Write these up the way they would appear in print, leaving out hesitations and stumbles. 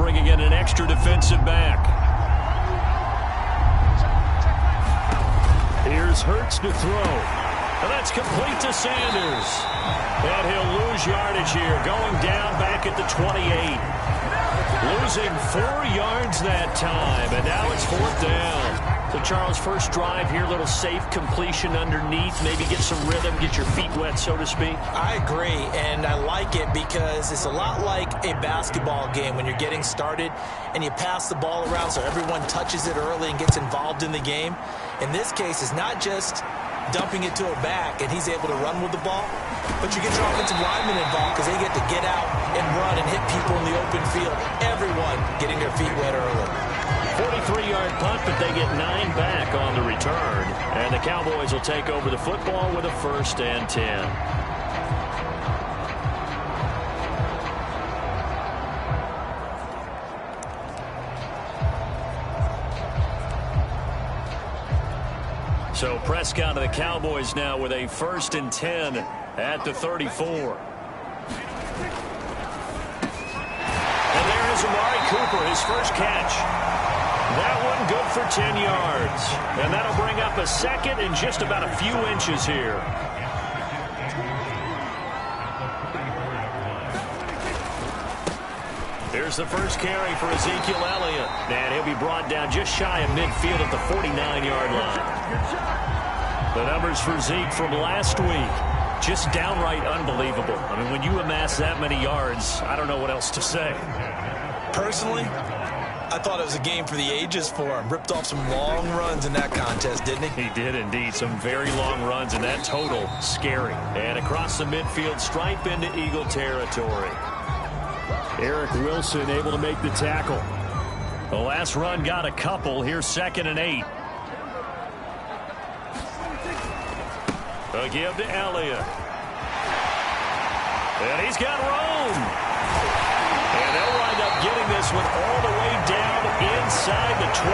bringing in an extra defensive back. Here's Hurts to throw. And that's complete to Sanders. And he'll lose yardage here, going down back at the 28. Losing 4 yards that time, and now it's 4th down. So, Charles, first drive here, little safe completion underneath, maybe get some rhythm, get your feet wet, so to speak. I agree, and I like it because it's a lot like a basketball game when you're getting started and you pass the ball around so everyone touches it early and gets involved in the game. In this case, it's not just dumping it to a back and he's able to run with the ball, but you get your offensive linemen involved because they get to get out and run and hit people in the open field. Everyone getting their feet wet early. 43-yard punt, but they get 9 back on the return. And the Cowboys will take over the football with a 1st and 10. So Prescott of the Cowboys now with a 1st and 10 at the 34. And there is Amari Cooper, his first catch. That one good for 10 yards. And that'll bring up a 2nd and just about a few inches here. Here's the first carry for Ezekiel Elliott. And he'll be brought down just shy of midfield at the 49-yard line. The numbers for Zeke from last week, just downright unbelievable. I mean, when you amass that many yards, I don't know what else to say. Personally, I thought it was a game for the ages for him. Ripped off some long runs in that contest, didn't he? He did indeed. Some very long runs, and that total scary. And across the midfield stripe into Eagle territory. Eric Wilson able to make the tackle. The last run got a couple. Here's 2nd and 8. A give to Elliott. And he's got room. And they'll wind up getting this one all the way down inside the 20.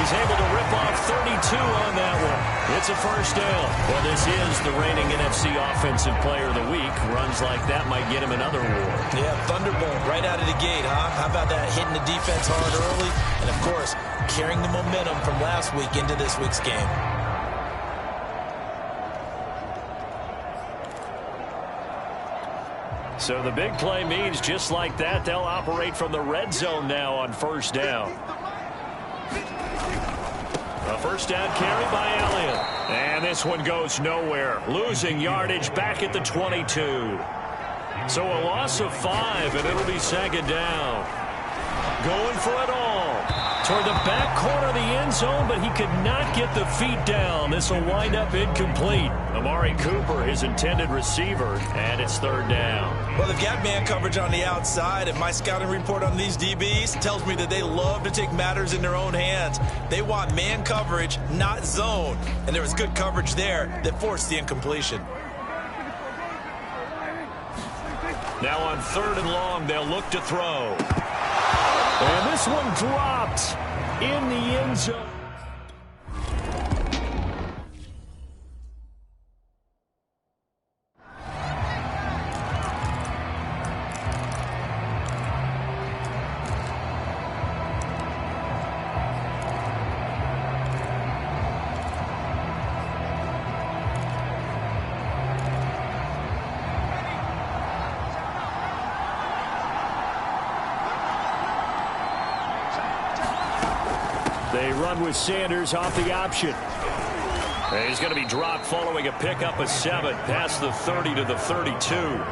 He's able to rip off 32 on that one. It's a 1st down. Well, this is the reigning NFC Offensive Player of the Week. Runs like that might get him another award. Yeah, Thunderbolt right out of the gate, huh? How about that, hitting the defense hard early? And, of course, carrying the momentum from last week into this week's game. So the big play means just like that, they'll operate from the red zone now on 1st down. A 1st down carry by Elliott. And this one goes nowhere. Losing yardage back at the 22. So a loss of 5, and it'll be 2nd down. Going for it all. Toward the back corner of the end zone, but he could not get the feet down. This will wind up incomplete. Amari Cooper, his intended receiver, and it's 3rd down. Well, they've got man coverage on the outside, and my scouting report on these DBs tells me that they love to take matters in their own hands. They want man coverage, not zone. And there was good coverage there that forced the incompletion. Now on 3rd and long, they'll look to throw. And this one dropped in the end zone. They run with Sanders off the option. And he's going to be dropped following a pickup of 7 past the 30 to the 32.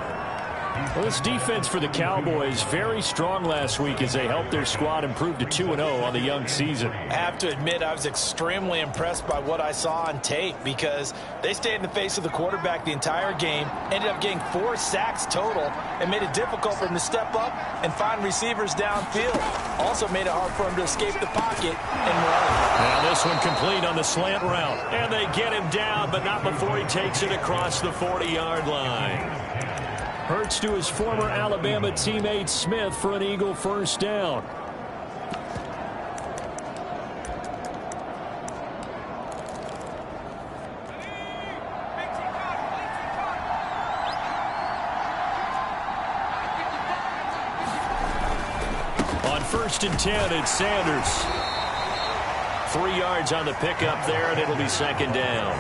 Well, this defense for the Cowboys very strong last week as they helped their squad improve to 2-0 on the young season. I have to admit, I was extremely impressed by what I saw on tape because they stayed in the face of the quarterback the entire game, ended up getting 4 sacks total, and made it difficult for him to step up and find receivers downfield. Also made it hard for him to escape the pocket and run. Now this one complete on the slant route. And they get him down, but not before he takes it across the 40-yard line. Hurts to his former Alabama teammate Smith for an Eagle 1st down. On 1st and 10, it's Sanders. 3 yards on the pickup there, and it'll be 2nd down.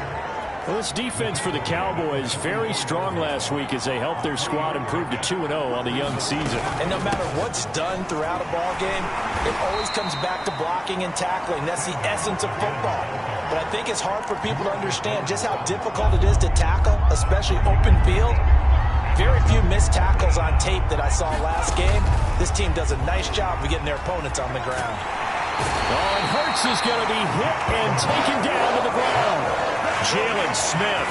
Well, this defense for the Cowboys very strong last week as they helped their squad improve to 2-0 on the young season. And no matter what's done throughout a ball game, it always comes back to blocking and tackling. That's the essence of football. But I think it's hard for people to understand just how difficult it is to tackle, especially open field. Very few missed tackles on tape that I saw last game. This team does a nice job of getting their opponents on the ground. Oh, and Hurts is going to be hit and taken down to the ground. Jalen Smith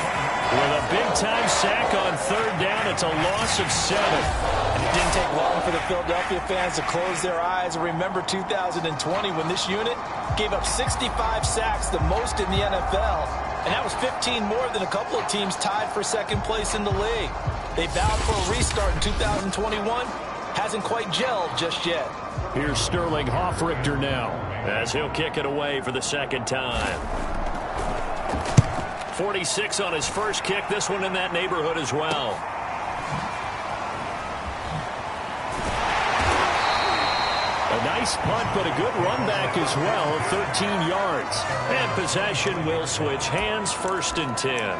with a big-time sack on 3rd down. It's a loss of 7. And it didn't take long for the Philadelphia fans to close their eyes and remember 2020 when this unit gave up 65 sacks, the most in the NFL. And that was 15 more than a couple of teams tied for 2nd place in the league. They vowed for a restart in 2021. Hasn't quite gelled just yet. Here's Sterling Hoffrichter now, as he'll kick it away for the 2nd time. 46 on his first kick. This one in that neighborhood as well. A nice punt, but a good run back as well, 13 yards. And possession will switch hands, 1st and 10.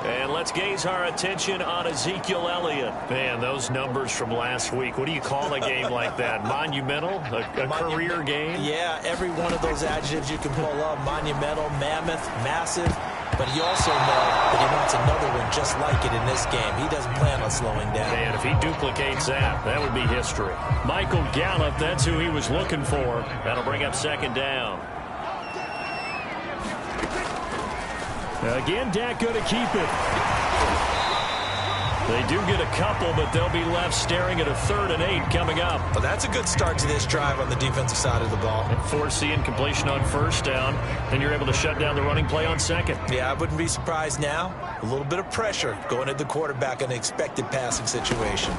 And let's gaze our attention on Ezekiel Elliott. Man, those numbers from last week. What do you call a game like that? Monumental? A career game? Yeah, every one of those adjectives you can pull up. Monumental, mammoth, massive. But you also know that he wants another one just like it in this game. He doesn't plan on slowing down. Man, if he duplicates that, that would be history. Michael Gallup, that's who he was looking for. That'll bring up 2nd down. Again, Dak going to keep it. They do get a couple, but they'll be left staring at a 3rd and 8 coming up. Well, that's a good start to this drive on the defensive side of the ball. And force the incompletion on 1st down, then you're able to shut down the running play on 2nd. Yeah, I wouldn't be surprised now. A little bit of pressure going at the quarterback in an expected passing situation.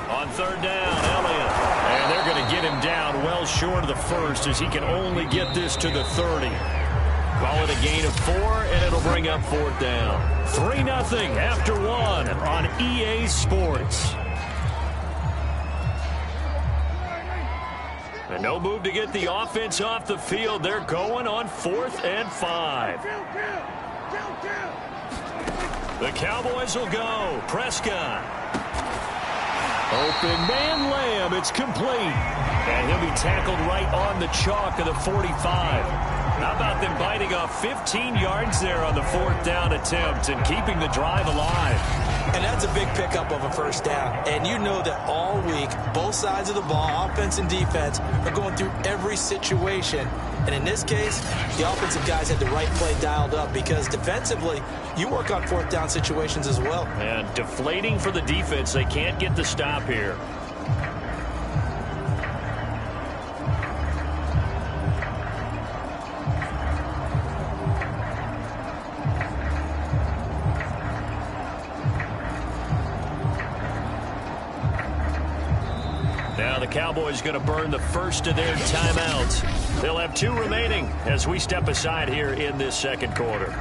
On 3rd down, Elliott. And they're going to get him down well short of the 1st as he can only get this to the 30. Call it a gain of 4, and it'll bring up 4th down. 3-0 after 1 on EA Sports. And no move to get the offense off the field. They're going on 4th and 5. The Cowboys will go. Prescott. Open man Lamb. It's complete. And he'll be tackled right on the chalk of the 45. How about them biting off 15 yards there on the 4th down attempt and keeping the drive alive? And that's a big pickup of a 1st down. And you know that all week, both sides of the ball, offense and defense, are going through every situation. And in this case, the offensive guys had the right play dialed up because defensively, you work on 4th down situations as well. And deflating for the defense. They can't get the stop here. Now the Cowboys going to burn the first of their timeouts. They'll have 2 remaining as we step aside here in this 2nd quarter.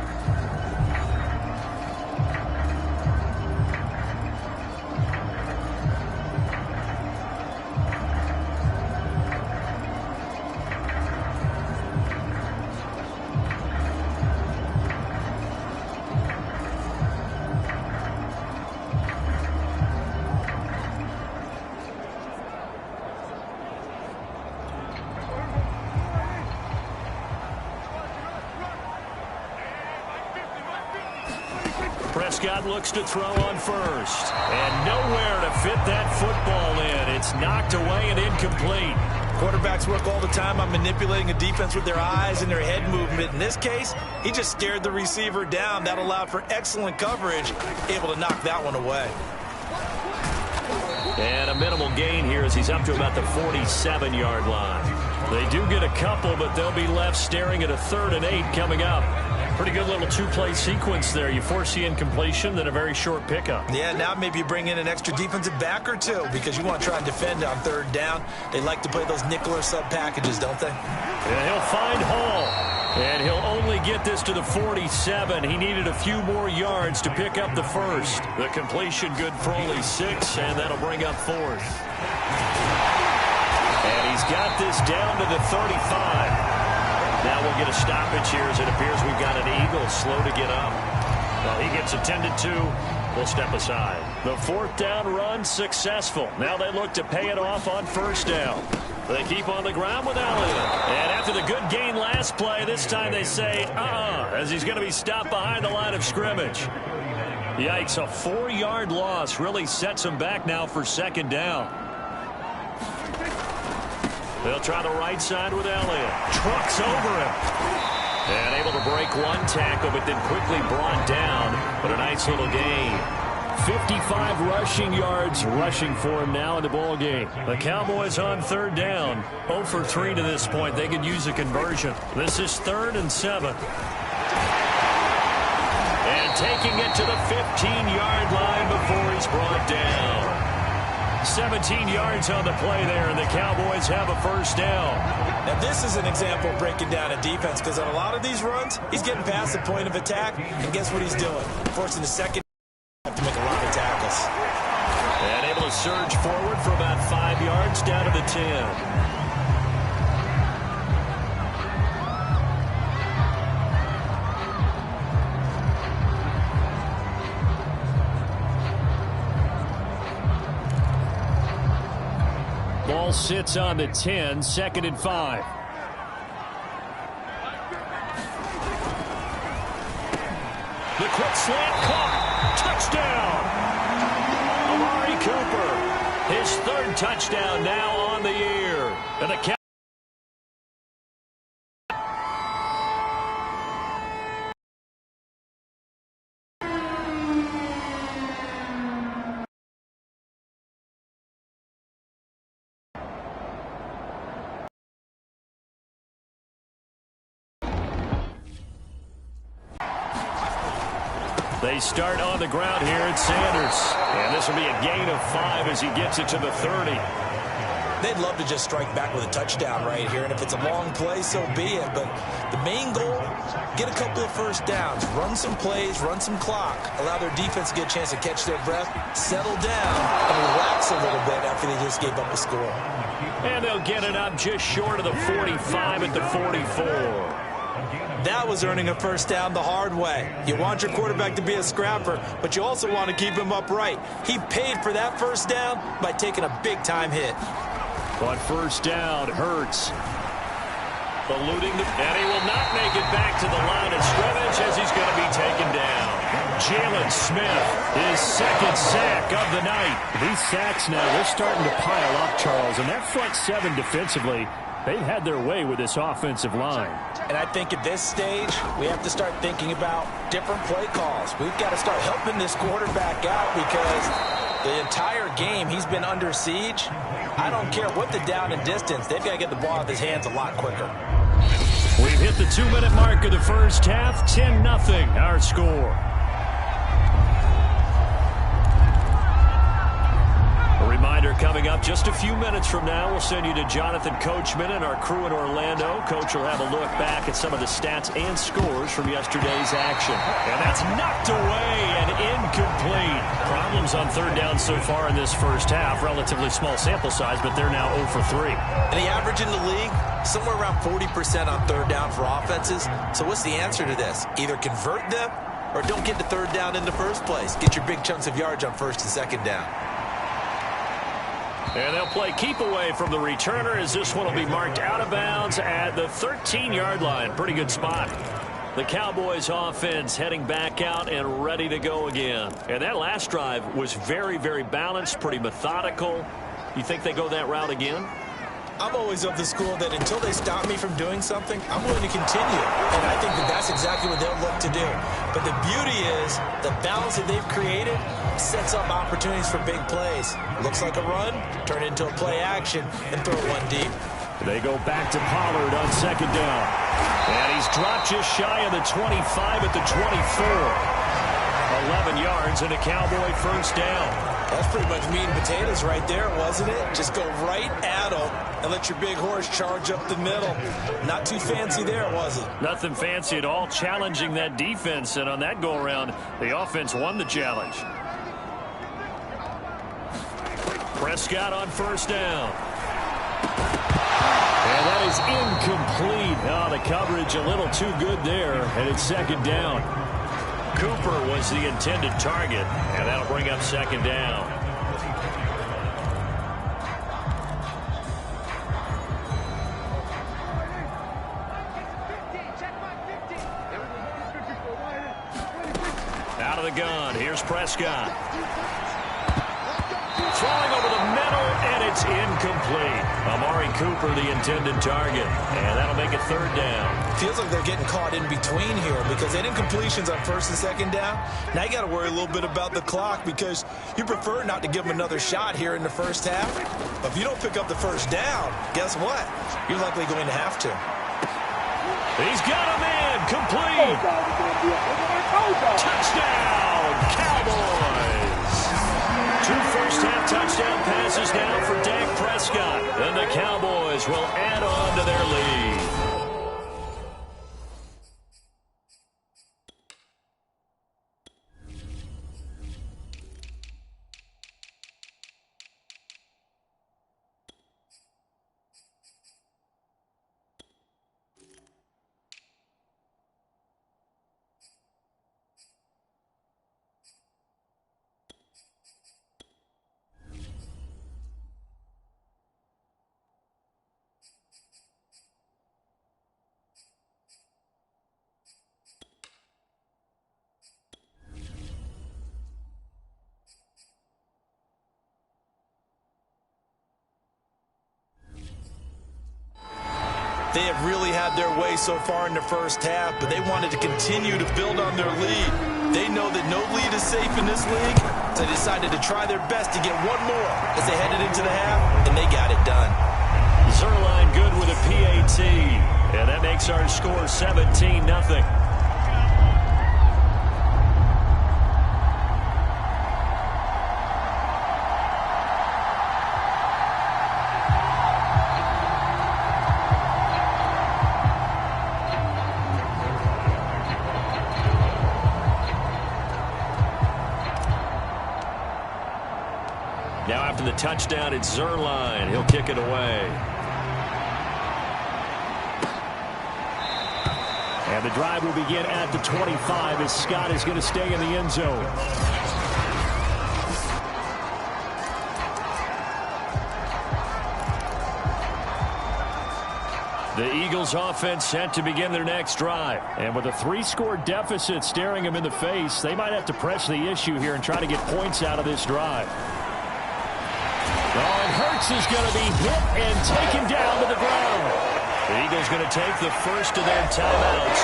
Prescott looks to throw on 1st. And nowhere to fit that football in. It's knocked away and incomplete. Quarterbacks work all the time on manipulating a defense with their eyes and their head movement. In this case, he just stared the receiver down. That allowed for excellent coverage, able to knock that one away. And a minimal gain here as he's up to about the 47-yard line. They do get a couple, but they'll be left staring at a 3rd and 8 coming up. Pretty good little 2-play sequence there. You force the incompletion, then a very short pickup. Yeah, now maybe you bring in an extra defensive back or 2 because you want to try and defend on 3rd down. They like to play those nickel or sub packages, don't they? And he'll find Hall. And he'll only get this to the 47. He needed a few more yards to pick up the 1st. The completion good for only 6, and that'll bring up 4th. And he's got this down to the 35. Now we'll get a stoppage here as it appears we've got an Eagle slow to get up. Well, he gets attended to. We'll step aside. The fourth down run successful. Now they look to pay it off on first down. They keep on the ground with Elliott. And after the good gain last play, this time they say, as he's going to be stopped behind the line of scrimmage. Yikes, a 4-yard loss really sets him back now for second down. They'll try the right side with Elliott. Trucks over him. And able to break one tackle, but then quickly brought down. But a nice little gain. 55 rushing yards rushing for him now in the ball game. The Cowboys on third down. 0 for 3 to this point. They could use a conversion. This is 3rd and 7. And taking it to the 15-yard line before he's brought down. 17 yards on the play there, and the Cowboys have a first down. Now, this is an example of breaking down a defense, because on a lot of these runs, he's getting past the point of attack, and guess what he's doing? Forcing the second to make a lot of tackles. And able to surge forward for about 5 yards down to the 10. Ball sits on the 10, 2nd and 5. The quick slant caught. Touchdown. Amari Cooper. His 3rd touchdown now on the year. And the They start on the ground here at Sanders. And this will be a gain of 5 as he gets it to the 30. They'd love to just strike back with a touchdown right here, and if it's a long play, so be it. But the main goal, get a couple of first downs, run some plays, run some clock, allow their defense to get a chance to catch their breath, settle down, and relax a little bit after they just gave up a score. And they'll get it up just short of the 45 at the 44. That was earning a first down the hard way. You want your quarterback to be a scrapper, but you also want to keep him upright. He paid for that first down by taking a big-time hit. On first down, Hurts. Eluding and he will not make it back to the line of scrimmage as he's going to be taken down. Jalen Smith, his 2nd sack of the night. These sacks now, they're starting to pile up, Charles, and that front 7 defensively, they've had their way with this offensive line. And I think at this stage, we have to start thinking about different play calls. We've got to start helping this quarterback out because the entire game he's been under siege. I don't care what the down and distance. They've got to get the ball out of his hands a lot quicker. We've hit the 2-minute mark of the first half. 10-0 our score. A reminder coming up just a few minutes from now, we'll send you to Jonathan Coachman and our crew in Orlando. Coach will have a look back at some of the stats and scores from yesterday's action. And that's knocked away and incomplete. Problems on third down so far in this first half. Relatively small sample size, but they're now 0 for 3. And the average in the league, somewhere around 40% on third down for offenses. So what's the answer to this? Either convert them or don't get to third down in the first place. Get your big chunks of yards on first and second down. And they'll play keep away from the returner as this one will be marked out of bounds at the 13-yard line. Pretty good spot. The Cowboys offense heading back out and ready to go again. And that last drive was very, very balanced, pretty methodical. You think they go that route again? I'm always of the school that until they stop me from doing something, I'm willing to continue. And I think that that's exactly what they'll look to do. But the beauty is the balance that they've created sets up opportunities for big plays. Looks like a run, turn it into a play action, and throw one deep. They go back to Pollard on second down. And he's dropped just shy of the 25 at the 24. 11 yards and a Cowboy first down. That's pretty much meat and potatoes right there, wasn't it? Just go right at them and let your big horse charge up the middle. Not too fancy there, was it? Nothing fancy at all, challenging that defense. And on that go-around, the offense won the challenge. Prescott on first down. incomplete. Oh, the coverage a little too good there, and it's second down. Cooper was the intended target, and that'll bring up second down. Out of the gun, here's Prescott. Throwing over the middle, and it's incomplete. Amari Cooper, the intended target, and that'll make it third down. Feels like they're getting caught in between here because they had incompletions on first and second down. Now you got to worry a little bit about the clock because you prefer not to give them another shot here in the first half. But if you don't pick up the first down, guess what? You're likely going to have to. He's got him in, complete. Touchdown, Cowboys. 2 first-half touchdown passes now for Dak Prescott. And the Cowboys will add on to their lead. They have really had their way so far in the first half, but they wanted to continue to build on their lead. They know that no lead is safe in this league, so they decided to try their best to get one more as they headed into the half, and they got it done. Zuerlein good with a PAT, and that makes our score 17-0. Now after the touchdown, it's Zuerlein. He'll kick it away. And the drive will begin at the 25 as Scott is going to stay in the end zone. The Eagles offense set to begin their next drive. And with a 3-score deficit staring them in the face, they might have to press the issue here and try to get points out of this drive. Oh, and Hurts is going to be hit and taken down to the ground. The Eagles going to take the first of their timeouts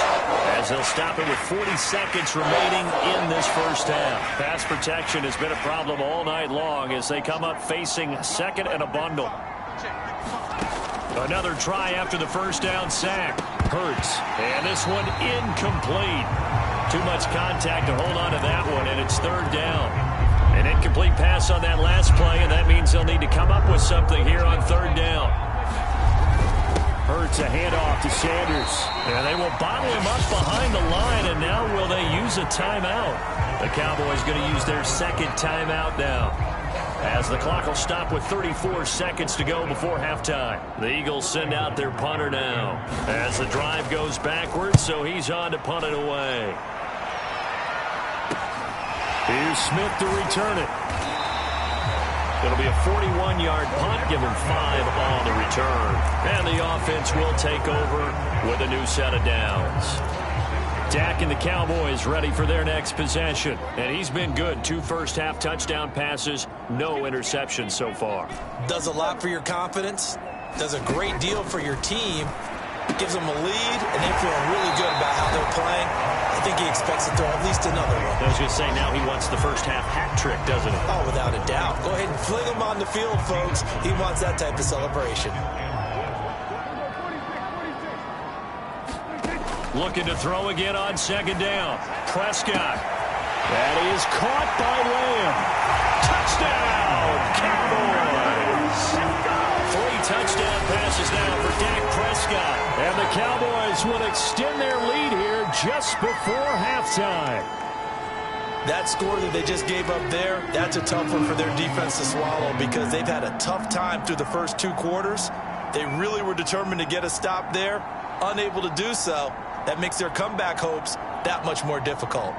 as they'll stop it with 40 seconds remaining in this first half. Pass protection has been a problem all night long as they come up facing second and a bundle. Another try after the first down sack. Hurts, and this one incomplete. Too much contact to hold on to that one, and it's third down. An incomplete pass on that last play, and that means they'll need to come up with something here on third down. Hurts a handoff to Sanders. And they will bottle him up behind the line, and now will they use a timeout? The Cowboys going to use their second timeout now, as the clock will stop with 34 seconds to go before halftime. The Eagles send out their punter now as the drive goes backwards, so he's on to punt it away. Here's Smith to return it. It'll be a 41-yard punt, give him 5 on the return. And the offense will take over with a new set of downs. Dak and the Cowboys ready for their next possession. And he's been good. 2 first-half touchdown passes, no interceptions so far. Does a lot for your confidence. Does a great deal for your team. Gives them a lead, and they feel really good about how they're playing. I think he expects to throw at least another one. I was going to say, now he wants the first-half hat trick, doesn't he? Oh, without a doubt. Go ahead and fling him on the field, folks. He wants that type of celebration. Looking to throw again on second down. Prescott. That is caught by Lamb. Touchdown, Cowboys. 3 touchdown passes now for Dak Prescott. And the Cowboys will extend their lead here just before halftime. That score that they just gave up there, that's a tough one for their defense to swallow because they've had a tough time through the first 2 quarters. They really were determined to get a stop there, unable to do so. That makes their comeback hopes that much more difficult.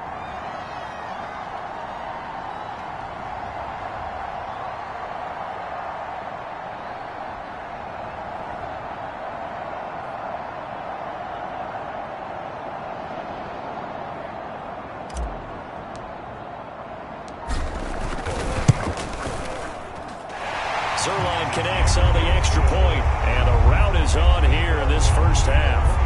Zuerlein connects on the extra point, and a rout is on here in this first half.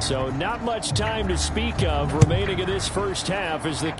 So not much time to speak of remaining in this first half as the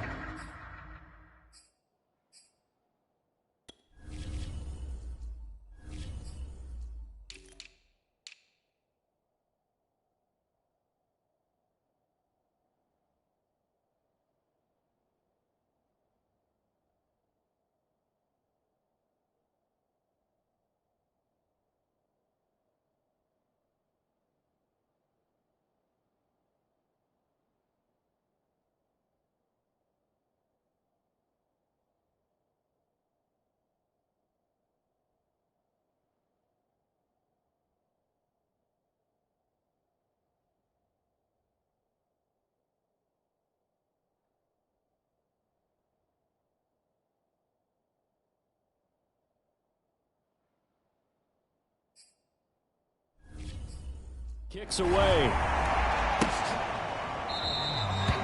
kicks away.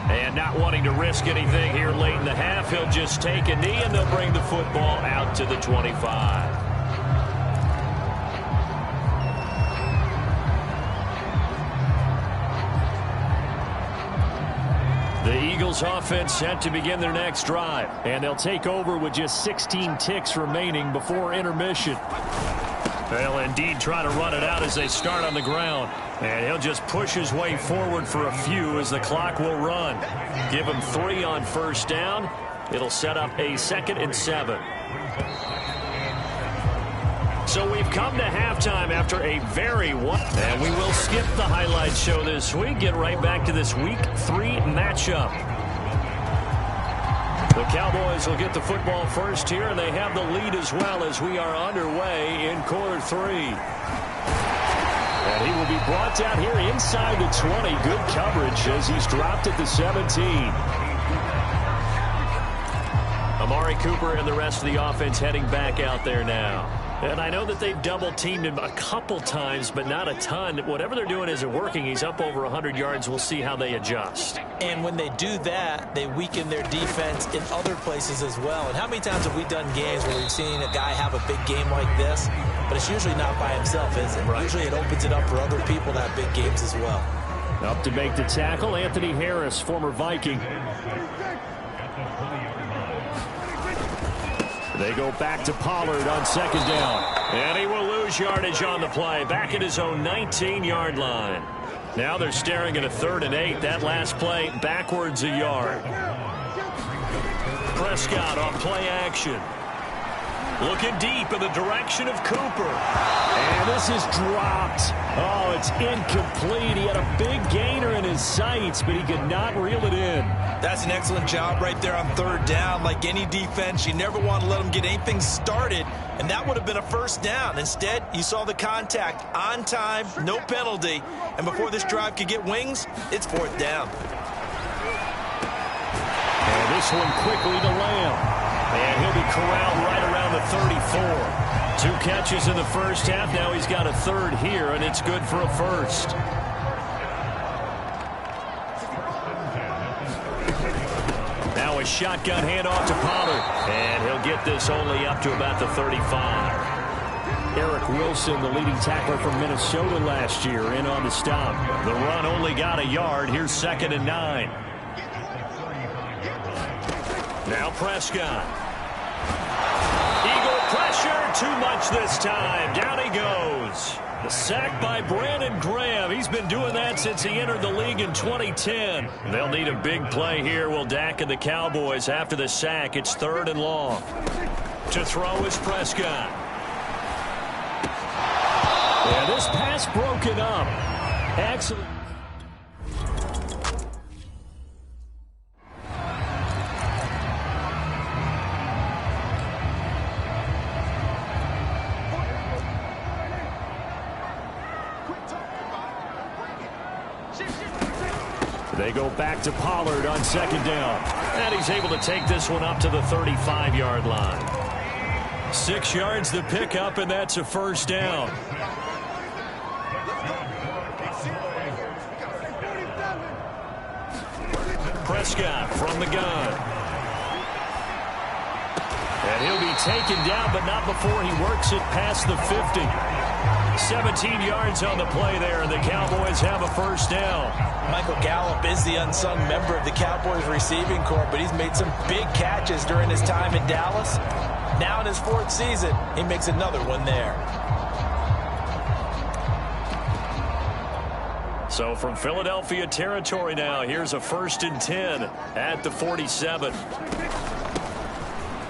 And not wanting to risk anything here late in the half, he'll just take a knee and they'll bring the football out to the 25. The Eagles offense set to begin their next drive, and they'll take over with just 16 ticks remaining before intermission. They'll indeed try to run it out as they start on the ground. And he'll just push his way forward for a few as the clock will run. Give him 3 on first down. It'll set up a 2nd and 7. So we've come to halftime after a and we will skip the highlight show this week. Get right back to this Week 3 matchup. The Cowboys will get the football first here, and they have the lead as well as we are underway in quarter 3. And he will be brought down here inside the 20. Good coverage as he's dropped at the 17. Amari Cooper and the rest of the offense heading back out there now. And I know that they've double-teamed him a couple times, but not a ton. Whatever they're doing isn't working. He's up over 100 yards. We'll see how they adjust. And when they do that, they weaken their defense in other places as well. And how many times have we done games where we've seen a guy have a big game like this, but it's usually not by himself, is it? Right. Usually it opens it up for other people to have big games as well. Up to make the tackle, Anthony Harris, former Viking. They go back to Pollard on 2nd down. And he will lose yardage on the play. Back at his own 19-yard line. Now they're staring at a 3rd and 8. That last play backwards a yard. Prescott on play action. Looking deep in the direction of Cooper. And this is dropped. Oh, it's incomplete. He had a big gainer in his sights, but he could not reel it in. That's an excellent job right there on 3rd down. Like any defense, you never want to let them get anything started, and that would have been a 1st down. Instead, you saw the contact on time, no penalty, and before this drive could get wings, it's 4th down. And this one quickly to Lamb. And he'll be corralled right around the 34. 2 catches in the first half. Now he's got a 3rd here, and it's good for a 1st. Now a shotgun handoff to Pollard. And he'll get this only up to about the 35. Eric Wilson, the leading tackler from Minnesota last year, in on the stop. The run only got a yard. Here's 2nd and 9. Now Prescott. Eagle pressure, too much this time. Down he goes. The sack by Brandon Graham. He's been doing that since he entered the league in 2010. They'll need a big play here, will Dak and the Cowboys. After the sack, it's 3rd and long. To throw is Prescott. Yeah, this pass broken up. Excellent. They go back to Pollard on 2nd down. And he's able to take this one up to the 35-yard line. 6 yards the pickup, and that's a 1st down. Prescott from the gun. And he'll be taken down, but not before he works it past the 50. 17 yards on the play there, and the Cowboys have a 1st down. Michael Gallup is the unsung member of the Cowboys receiving corps, but he's made some big catches during his time in Dallas. Now in his 4th season, he makes another one there. So from Philadelphia territory now, here's a 1st and 10 at the 47.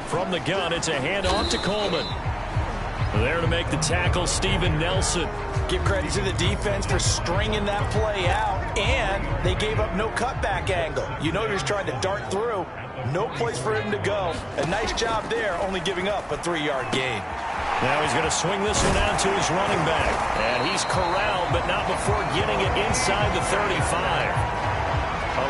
From the gun, it's a handoff to Coleman. There to make the tackle, Steven Nelson. Give credit to the defense for stringing that play out, and they gave up no cutback angle. You know he was trying to dart through. No place for him to go. A nice job there, only giving up a 3-yard gain. Now he's going to swing this one out to his running back. And he's corralled, but not before getting it inside the 35.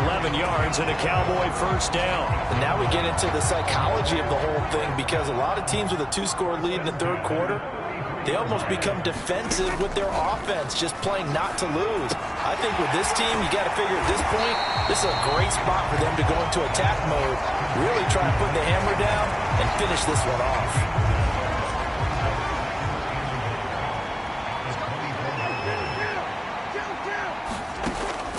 11 yards and a Cowboy 1st down. And now we get into the psychology of the whole thing, because a lot of teams with a 2-score lead in the 3rd quarter, they almost become defensive with their offense, just playing not to lose. I think with this team, you got to figure at this point, this is a great spot for them to go into attack mode, really try to put the hammer down and finish this one off.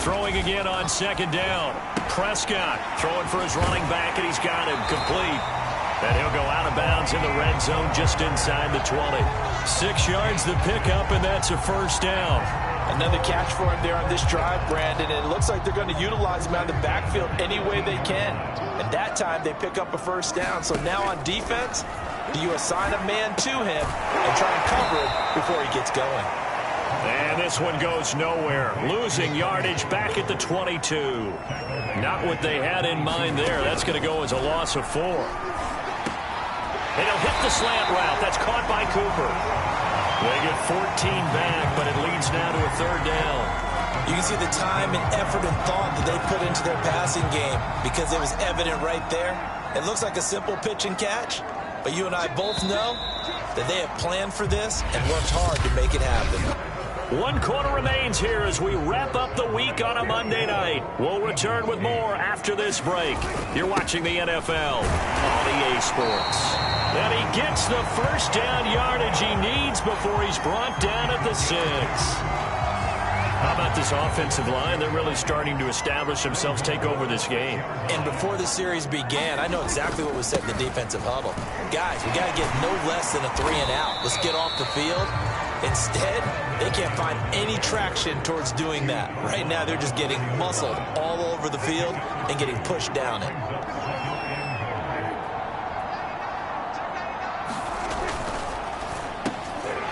Throwing again on 2nd down. Prescott throwing for his running back, and he's got him complete. And he'll go out of bounds in the red zone just inside the 20. 6 yards the pickup, and that's a 1st down. Another catch for him there on this drive, Brandon, and it looks like they're going to utilize him out of the backfield any way they can. And that time they pick up a 1st down. So now on defense, do you assign a man to him and try and cover him before he gets going? And this one goes nowhere. Losing yardage back at the 22. Not what they had in mind there. That's going to go as a loss of 4. And he'll hit the slant route. That's caught by Cooper. They get 14 back, but it leads now to a 3rd down. You can see the time and effort and thought that they put into their passing game, because it was evident right there. It looks like a simple pitch and catch, but you and I both know that they have planned for this and worked hard to make it happen. 1 quarter remains here as we wrap up the week on a Monday night. We'll return with more after this break. You're watching the NFL on EA Sports. And he gets the 1st down yardage he needs before he's brought down at the 6. How about this offensive line? They're really starting to establish themselves, take over this game. And before the series began, I know exactly what was said in the defensive huddle. Guys, we got to get no less than a 3 and out. Let's get off the field. Instead, they can't find any traction towards doing that. Right now, they're just getting muscled all over the field and getting pushed down it.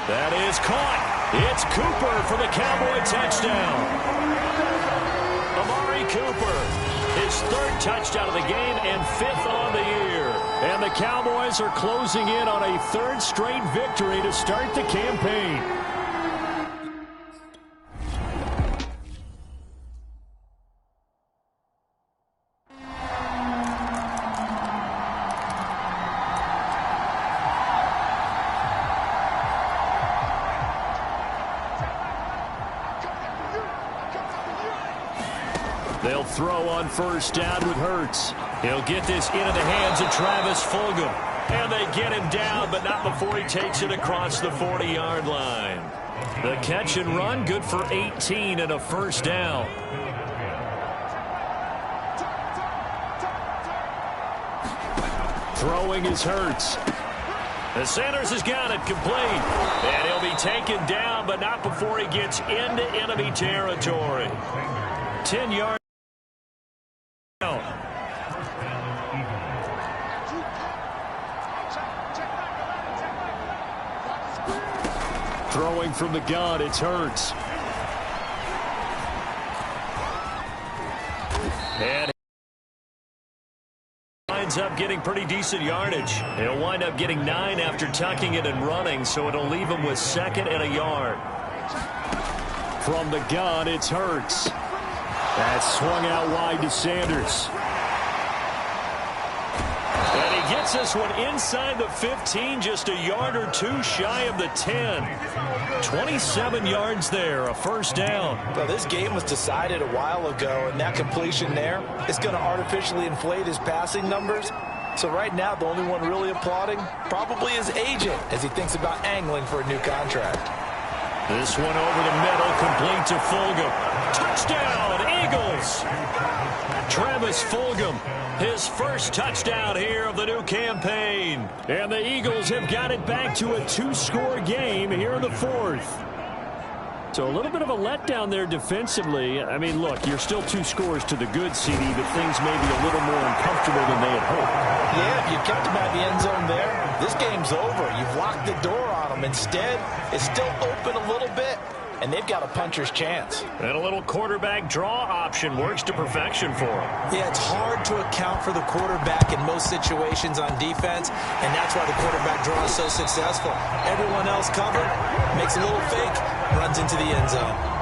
That is caught. It's Cooper for the Cowboy touchdown. Amari Cooper, his 3rd touchdown of the game and 5th on the year. And the Cowboys are closing in on a 3rd straight victory to start the campaign. They'll throw on 1st down with Hurts. He'll get this into the hands of Travis Fulgham. And they get him down, but not before he takes it across the 40-yard line. The catch and run, good for 18 and a 1st down. Throwing is Hurts. The Sanders has got it complete. And he'll be taken down, but not before he gets into enemy territory. 10 yards. Throwing from the gun, it's Hurts. And winds up getting pretty decent yardage. He'll wind up getting 9 after tucking it and running, so it'll leave him with 2nd and a yard. From the gun, it's Hurts. That's swung out wide to Sanders. And he gets this one inside the 15, just a yard or 2 shy of the 10. 27 yards there, a first down. Well, this game was decided a while ago, and that completion there is going to artificially inflate his passing numbers. So right now, the only one really applauding probably his agent as he thinks about angling for a new contract. This one over the middle, complete to Fulgham. Touchdown, Eagles! Travis Fulgham, his first touchdown here of the new campaign. And the Eagles have got it back to a 2-score game here in the 4th. So a little bit of a letdown there defensively. I mean, look, you're still 2 scores to the good, CD, but things may be a little more uncomfortable than they had hoped. Yeah, if you kept him at the end zone there, this game's over. You've locked the door on him. Instead, it's still open a little bit, and they've got a puncher's chance. And a little quarterback draw option works to perfection for him. Yeah, it's hard to account for the quarterback in most situations on defense, and that's why the quarterback draw is so successful. Everyone else covered, makes a little fake, runs into the end zone.